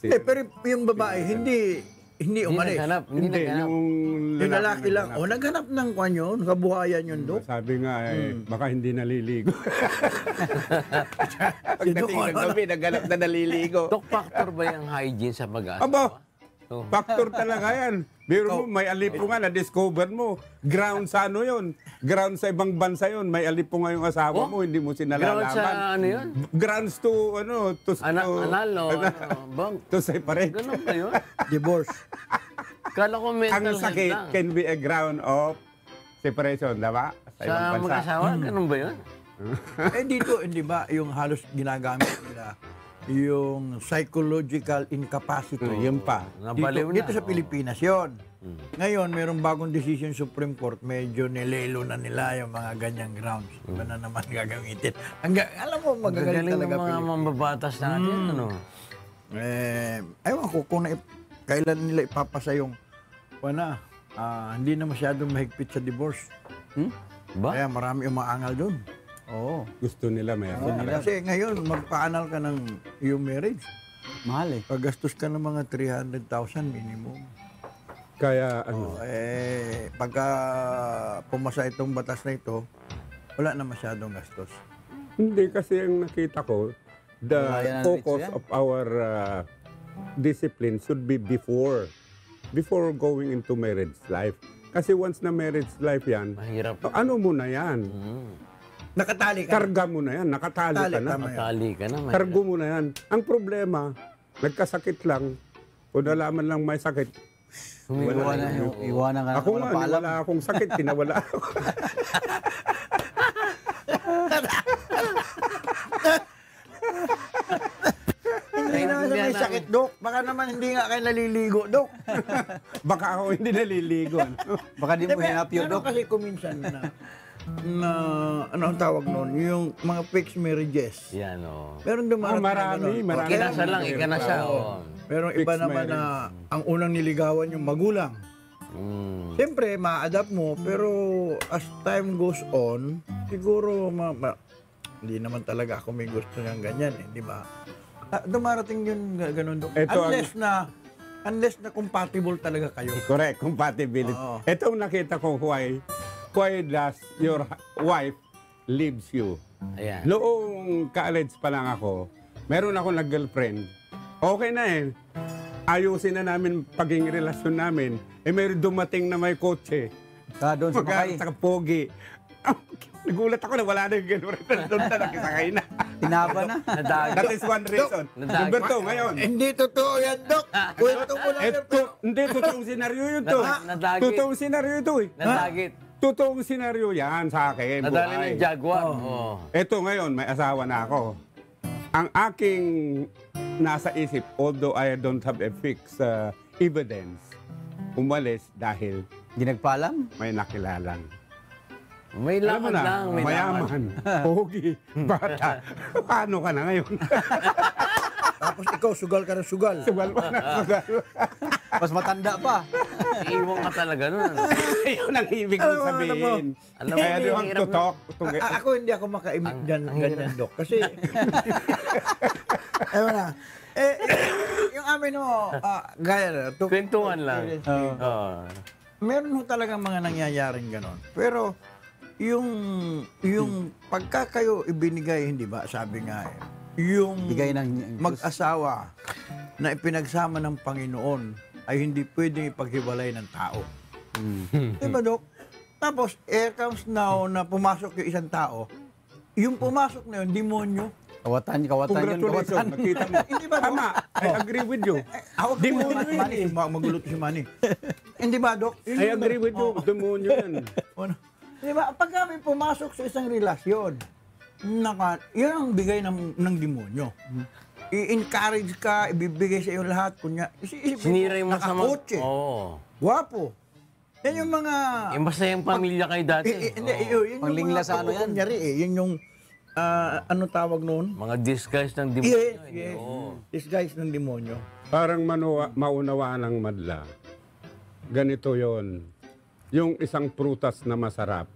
B: Pero yung babae, hindi umalis.
C: Hindi naghanap.
B: Yung lalaki lang. Naghanap ng kwan yun, kabuhayan yun, Dok.
D: Sabi nga baka hindi naliligo. Pagdating ng gabi, naghanap na naliligo.
C: Dok, factor ba yung hygiene sa pag-asa?
D: Aba,
C: Oh.
D: factor talaga yan. Biro mo, may alipungan na discover mo. Ground sa ano yun? Ground sa ibang bansa yun. May alipungan yung asawa mo, hindi mo
C: Ground
D: sinalalaman.
C: sa ano yun?
D: Grounds to,
C: Anal o bang?
D: to separate.
C: Ganun ba yun?
B: Divorce.
C: Kala ko mental
D: Ang
C: health
D: sakit
C: lang.
D: can be a ground of separation, diba? Sa ibang
C: Sa
D: bansa.
C: mag-asawa, ganun ba yun?
B: Dito, hindi ba, yung halos ginagamit nila, yung psychological incapacity.
D: Yun pa.
C: Nabaliw na.
B: Dito sa Pilipinas yon. Ngayon, mayroong bagong decision Supreme Court, medyo nilelo na nila yung mga ganyang grounds. Iba na naman gagamitin. Alam mo, magagaling
C: Gagaling ng
B: talaga
C: mga
B: Pilipinas.
C: mambabatas natin, ano?
B: Ewan ko kung kailan nila ipapasa yung, hindi na masyadong mahigpit sa divorce.
C: Ba?
B: Kaya marami umaangal doon. Oo.
D: Gusto nila meron.
B: Kasi ngayon, magpaanal ka ng iyong marriage.
E: Mahal eh.
B: Paggastos ka ng mga 300,000 minimum.
D: Kaya ano,
B: Pagka pumasa itong batas na ito, wala na masyadong gastos.
D: hindi kasi ang nakita ko, the
E: Wala yan,
D: focus
E: Rich, yan.
D: of our discipline should be before going into marriage life. Kasi once na marriage life yan,
C: Mahirap.
D: ano mo na yan?
B: Nakatali ka.
D: Karga mo na yan, nakatali ka
B: Tali,
D: na.
B: tama.
C: Matali ka naman.
D: Kargo mo na yan. Ang problema, nagkasakit lang, o nalaman lang may sakit.
E: Iwanan ka na
D: Ako
E: walang
D: nga,
E: paalam.
D: wala akong sakit, tinawala ako.
B: Hindi naman sa may sakit, Dok. Baka naman hindi nga kayo naliligo, Dok.
D: Baka ako hindi naliligo. Ano?
E: Baka di mo hinap yun, Dok.
B: Kasi kuminsan na ano ang tawag noon, yung mga fixed marriages.
C: Yan, oh.
B: Meron dumarating
D: Marami.
C: Kinasa lang, ikanasa. Oh.
B: Pero iba
D: Fixed
B: naman na ang unang niligawan yung magulang. Siyempre, ma-adapt mo, pero as time goes on, siguro hindi naman talaga ako may gusto ng ganyan, di ba? Dumarating yun ganun. Dok.
D: Ito
B: Unless na compatible talaga kayo.
D: Correct, compatibility.
B: Oo.
D: Ito ang nakita ko, why does your wife leaves you?
C: Ayan.
D: Noong college pa lang ako, meron ako nag-girlfriend. Okay na eh. Ayusin na namin paging relasyon namin. Meron dumating na may kotse.
E: Doon sa bakay.
D: Sa pogi. Nagulat ako na wala na yung girlfriend. Doon na nakisakay na.
E: Tinaba na.
D: That is one reason.
C: Nadagit.
D: Humberto, ngayon.
B: Hindi totoo yan, Dok. Kwento mo lang yan.
D: Hindi, totoong senaryo yun to.
C: Nadagit.
D: Totoong senaryo ito eh.
C: Nadagit.
D: Totoong senaryo yan sa akin.
C: Nadali
D: buhay.
C: ng Jaguar. Oh.
D: Ito ngayon, may asawa na ako. Ang aking nasa isip, although I don't have a fixed evidence, umalis dahil
E: Hindi nagpaalam.
D: may nakilalang.
C: May
D: Alam mo
C: lakad
D: na,
C: lang. May lakad.
D: mayaman, pogi, bata. Paano ka na ngayon?
B: Tapos ikaw, sugal ka ng sugal.
D: Sugal pa na, sugal.
E: Mas matanda pa.
C: Iiwan ka talaga nun.
D: Yun ang ibig kong sabihin.
C: Alam mo,
D: Kaya do have to talk.
B: Ako hindi ako makaimik dyan ng ganyan, Dok. Kasi, ewan na. Yung amin mo, gaya na.
C: Kwentuhan lang. Oh.
B: Meron ho talagang mga nangyayaring ganon. Pero, yung pagka kayo ibinigay, hindi ba, sabi nga yung
E: Bigay ng
B: mag-asawa na ipinagsama ng Panginoon ay hindi pwedeng ipaghiwalay ng tao. Diba, Dok? Tapos, comes now na pumasok yung isang tao, yung pumasok na yun, demonyo.
E: kawatan yun,
D: Congratulations,
E: kawatan.
D: nakita mo.
B: Hindi ba, Dok?
D: Tama, I agree with you.
B: Ako
D: Demonyo
B: si
D: yun
B: Manny, magulo si Manny. Hindi ba, Dok? Yun
D: I
B: yung-
D: agree with you, demonyo yan.
B: Ano? Di ba? Pag kami pumasok sa isang relasyon, yun ang bigay ng demonyo. I-encourage ka, ibibigay sa iyo lahat. Kunya,
C: Sinira yung masama.
B: nakakotse,
C: Oo.
B: gwapo. Yan yung mga...
C: Yung masayang pamilya kayo dati.
B: Hindi, yun yung
E: Panglingla sa ano yan?
B: kunyari yun yung, ano tawag noon?
C: Mga disguise ng demonyo.
B: Yes.
C: Oo.
B: Disguise ng demonyo.
D: Parang maunawaan ng madla. Ganito yon. Yung isang prutas na masarap,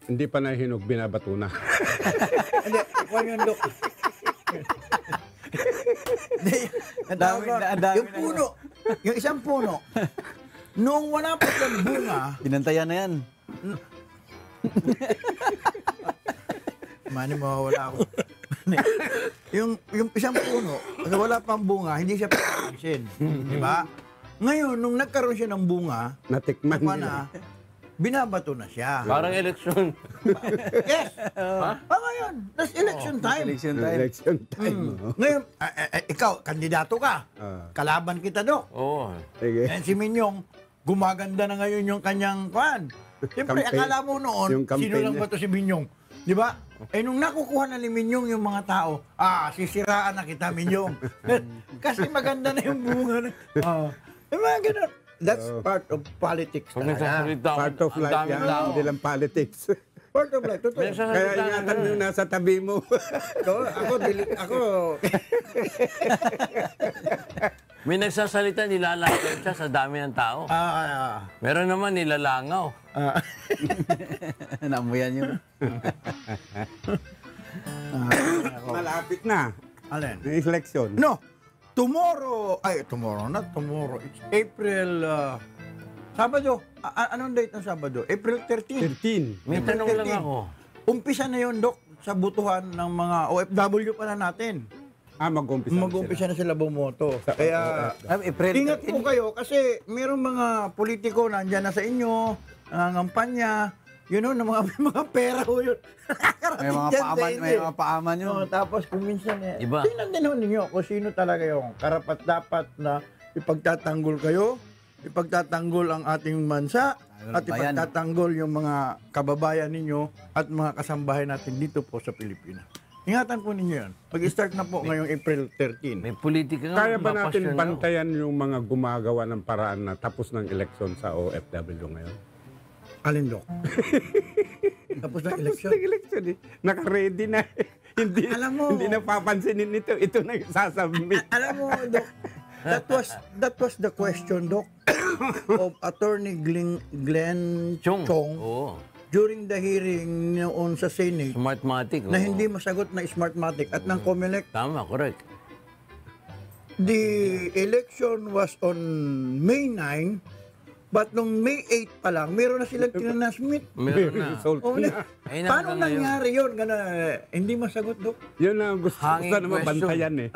D: hindi pa nahinog, binabato na.
B: Hindi, ikuha yun, Dok. Hindi, ang tawag doon,
E: ang dami
B: yung puno, yung isang puno, nung wala pa siyang bunga,
E: Binantayan na yan.
B: Mani, mawawala ako. yung isang puno, kasi wala pang bunga, hindi siya papansin. Di ba? Ngayon, nung nagkaroon siya ng bunga,
D: Natikman
B: tama
D: nila.
B: na, binabato na siya.
C: Parang eleksyon.
B: Yes! Ngayon, that's election time.
E: Election time.
D: Election time.
B: Ngayon, ikaw, kandidato ka. Kalaban kita, Dok.
C: Oo.
D: Sige.
B: And si Minyong, gumaganda na ngayon yung kanyang kwan. Siyempre,
D: Campaign.
B: akala mo noon,
D: Yung campaign
B: sino lang
D: niya.
B: ba to si Minyong? Di ba? Nung nakukuha na ni Minyong yung mga tao, sisiraan na kita, Minyong. Kasi maganda na yung bunga. Yung mga ganun. That's part of politics
C: Pag
B: talaga.
C: nagsasalita ako,
D: Part of
C: ang
D: life
C: daming
D: yan,
C: tao.
D: hindi lang politics.
B: Part of life, totoo.
C: May
D: Kaya
C: nagsasalita
D: ingatan mo
C: na
D: yung nasa tabi mo.
B: Ako,
C: May nagsasalita, nilalakaw siya sa dami ng tao. Meron naman nilalangaw.
E: Naamuyan yun.
D: Malapit na.
B: alin?
D: Yung election.
B: No, tomorrow, not tomorrow, it's April Sabado. Anong date ng Sabado? April 13.
D: 13.
C: May
B: April
C: tanong lang
B: 13.
C: ako.
B: Umpisa na yun, Dok, sa butuhan ng mga OFW pa na natin.
D: Mag-umpisa na
B: Mag-umpisa na sila bumoto. Kaya,
E: April
B: ingat po kayo kasi mayroong mga politiko na andyan na sa inyo, nangangampanya, yun o, mga pera ho yun.
E: May mga paaman yun.
B: Tapos kung minsan,
C: Iba.
B: tingnan din ho ninyo kung sino talaga yung karapat-dapat na ipagtatanggol kayo, ipagtatanggol ang ating bansa, at
E: Bayan.
B: ipagtatanggol yung mga kababayan ninyo at mga kasambahay natin dito po sa Pilipinas. Ingatan po ninyo yan. Mag-start na po ngayong April 13.
C: May politika nga.
D: Kaya ba natin
C: mapasyon, no?
D: bantayan yung mga gumagawa ng paraan na tapos ng eleksyon sa OFW ngayon?
B: Alin, Dok? Tapos ng eleksyon.
D: Tapos ng eleksyon eh. Naka-ready na. hindi,
B: Alam mo-
D: hindi na papansinin ito. Ito na yung sasubmit.
B: Alam mo, Dok, that was the question, Dok, of Attorney Glenn
C: Chong.
B: Chong
C: Oo.
B: during the hearing noon sa Senate
C: Smartmatic.
B: na
C: oo.
B: hindi masagot na Smartmatic at ng COMELEC.
C: Tama, correct.
B: The election was on May 9, but nung May 8 pa lang, meron na silang tinanasmit.
C: Meron na.
D: Result
B: Oh,
D: na.
C: Ay, na,
B: paano
C: hanggang ngayon.
B: nangyari yun? Hindi masagot, Dok.
D: Yun ang gusto
C: Hanging
D: na mabantayan eh.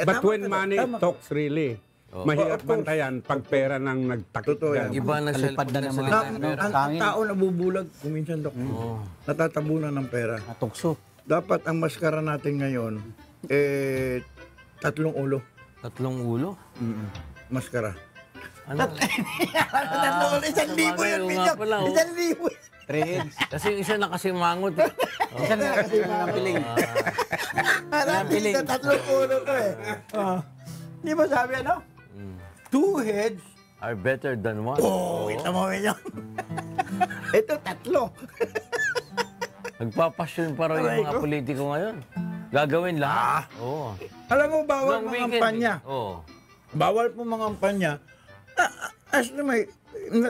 D: But
B: tama
D: when
B: ka, Dok,
D: money
B: tama.
D: talks really, mahirap
B: Of course.
D: bantayan pag pera nang nagtakip
B: Totoo yan.
D: dyan.
C: Iba na sa
E: Kalipad na ng mga-
C: salita.
B: Ang tao nabubulag kung minsan, Dok. Natatabunan ng pera.
E: Natukso.
B: Dapat ang maskara natin ngayon, 3 ulo.
C: 3 ulo?
B: Maskara.
C: Ano?
B: 3 ulo, 1,000 yan,
C: oo nga
B: Pinjam.
C: pala, oh.
B: 1,000.
E: 3 heads.
C: Kasi yung isa nakasimangot. Eh.
E: Isa na kasi ng piling.
B: Hanapin na 3 ulo to eh. Di ba sabi ano? 2 heads.
C: Are better than one.
B: Oh, kita mo yun. Ito 3.
C: Nagpapasyon pa raw yung mga politiko ngayon. Gagawin lahat. Oo.
B: Alam mo, bawal
C: Long
B: mga
C: weekend.
B: kampanya.
C: Oo.
B: Bawal po mga kampanya. As na may,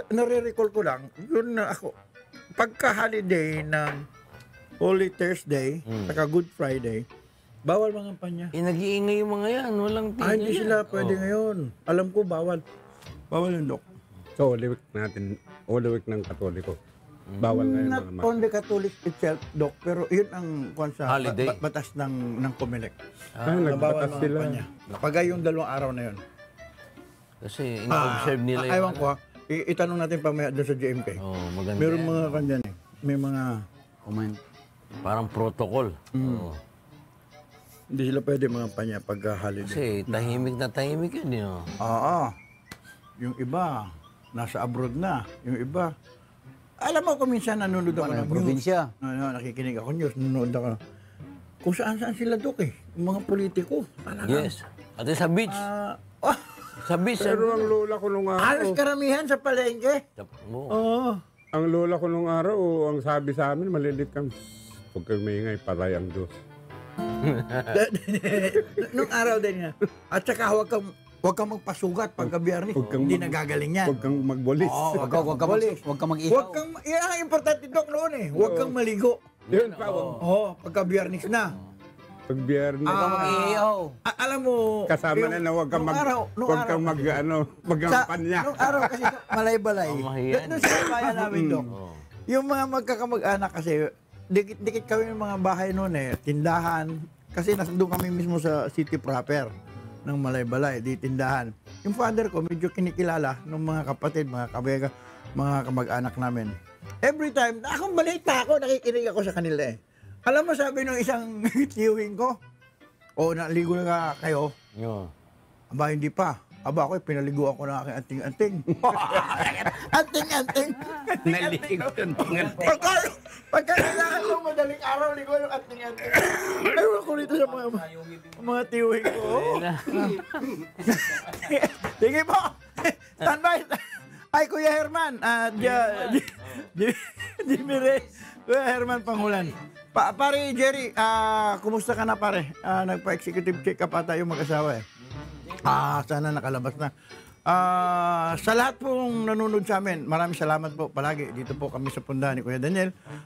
B: nare-recall ko lang, yun na ako, pagka-holiday ng Holy Thursday, saka Good Friday, bawal mga kampanya.
C: Nag-iingay yung mga yan. Walang tingin.
B: Hindi sila pwede ngayon. Alam ko, bawal. Bawal yun, Dok.
D: So, Holy Week natin, Holy Week ng Katoliko. Bawal ngayon
B: Not
D: mga
B: on the Catholic itself, Dok, pero yun ang kung sa
C: Holiday.
B: batas ng COMELEC.
D: Nagbatas
B: Bawal mga
D: sila.
B: kampanya. Pagka yung 2 araw na yun.
C: Kasi ina-observe nila yung...
B: Ewan ko ha. Itanong natin pamaya doon sa GMK.
C: Oo, maganda
B: Meron
C: yan.
B: mga kanyan eh. May mga...
E: Comment.
C: Parang protocol. Oo.
B: Hindi sila pwede mga kampanya pagka holiday.
C: Kasi tahimik na tahimik yun. Yun.
B: Oo. Yung iba, nasa abroad na. Yung iba, alam mo kung minsan nanonood ako ng news.
E: Probinsya.
B: Nakikinig ako news, nanonood ako. Kung saan-saan sila, Dok eh. Yung mga politiko. Talaga.
C: Yes. At sa beach. Sa beach.
D: Pero ang lola ko nung
B: Halos
D: araw,
B: karamihan sa palengke.
C: Oo.
B: Oo.
D: ang lola ko nung araw, ang sabi sa amin, malilit kang, huwag kang maingay, patay ang Diyos.
B: Nung araw din niya. At saka huwag kang magpasugat pagka biyernes.
D: Huwag kang
B: Hindi
D: mag-
B: nagagaling yan.
D: Huwag kang magbolis.
E: Huwag ka mag-ihaw.
B: Huwag kang, yan ang importante, Dok, noon eh. Huwag kang maligo.
D: Yun pa,
B: Oo, pagka biyernes na.
D: pag biyernes,
E: Huwag ka mag-ihaw.
B: Alam mo,
D: kasama na na huwag kang
B: nung araw,
D: magkampanya.
B: Nung araw kasi malay-balay.
C: Mahiyan.
B: Doon sa bayan namin, Dok. Yung mga magkakamag-anak kasi, dikit-dikit kami ng mga bahay noon eh, tindahan. Kasi doon kami mismo sa city proper ng Malaybalay, di tindahan. Yung father ko, medyo kinikilala ng mga kapatid, mga kabega, mga kamag-anak namin. Every time, akong balita ako, nakikinig ako sa kanila eh. Alam mo, sabi nung isang tiyuhin ko, naligo na kayo,
C: Yun.
B: aba, hindi pa. Aba, ako, pinaligo ako ng aking anting-anting. Anting-anting.
D: Naligo yun.
B: Pagka kailangan mo madaling araw, ligo ng anting-anting. Ewan ko rito sa mga tiyuhin ko. Sige po. Standby. Ay, Kuya Herman. Jimmy Ray. Kuya Herman Pangulan. Pare Jerry, kumusta ka na pare? Nagpa-executive check-up ata yung mag-asawa eh. Sana nakalabas na. Sa lahat pong nanonood sa amin, maraming salamat po palagi. Dito po kami sa pundahan ni Kuya Daniel.